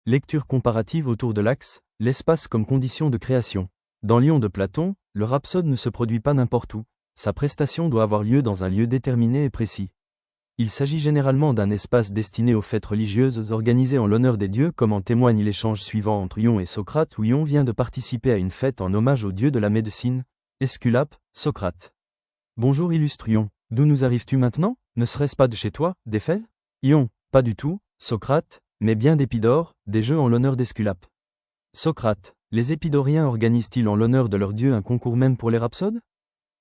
Lecture comparative autour de l'axe, l'espace comme condition de création. Dans l'Ion de Platon, le rhapsode ne se produit pas n'importe où, sa prestation doit avoir lieu dans un lieu déterminé et précis. Il s'agit généralement d'un espace destiné aux fêtes religieuses organisées en l'honneur des dieux, comme en témoigne l'échange suivant entre Ion et Socrate, où Ion vient de participer à une fête en hommage au dieu de la médecine, Esculape, Socrate. Bonjour illustre Ion, d'où nous arrives-tu maintenant? Ne serait-ce pas de chez toi, d'Éphèse? Ion, pas du tout, Socrate, mais bien d'Épidore, des jeux en l'honneur d'Esculape. Socrate, les Épidoriens organisent-ils en l'honneur de leur dieu un concours même pour les rhapsodes?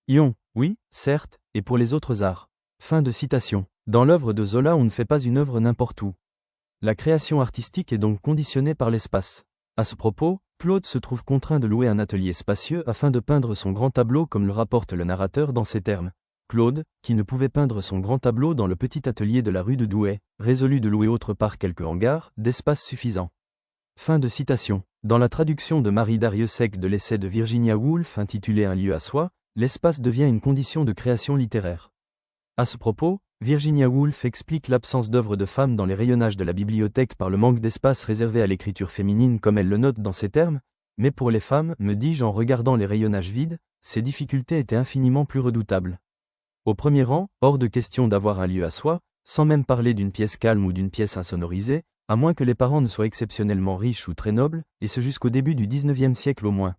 Ion, oui, certes, et pour les autres arts. Fin de citation. Dans l'œuvre de Zola, on ne fait pas une œuvre n'importe où. La création artistique est donc conditionnée par l'espace. À ce propos, Claude se trouve contraint de louer un atelier spacieux afin de peindre son grand tableau, comme le rapporte le narrateur dans ces termes. Claude, qui ne pouvait peindre son grand tableau dans le petit atelier de la rue de Douai, résolut de louer autre part quelques hangars, d'espace suffisant. Fin de citation. Dans la traduction de Marie Darrieussecq de l'essai de Virginia Woolf intitulé Un lieu à soi, l'espace devient une condition de création littéraire. À ce propos, Virginia Woolf explique l'absence d'œuvres de femmes dans les rayonnages de la bibliothèque par le manque d'espace réservé à l'écriture féminine, comme elle le note dans ces termes, mais pour les femmes, me dis-je en regardant les rayonnages vides, ces difficultés étaient infiniment plus redoutables. Au premier rang, hors de question d'avoir un lieu à soi, sans même parler d'une pièce calme ou d'une pièce insonorisée, à moins que les parents ne soient exceptionnellement riches ou très nobles, et ce jusqu'au début du XIXe siècle au moins.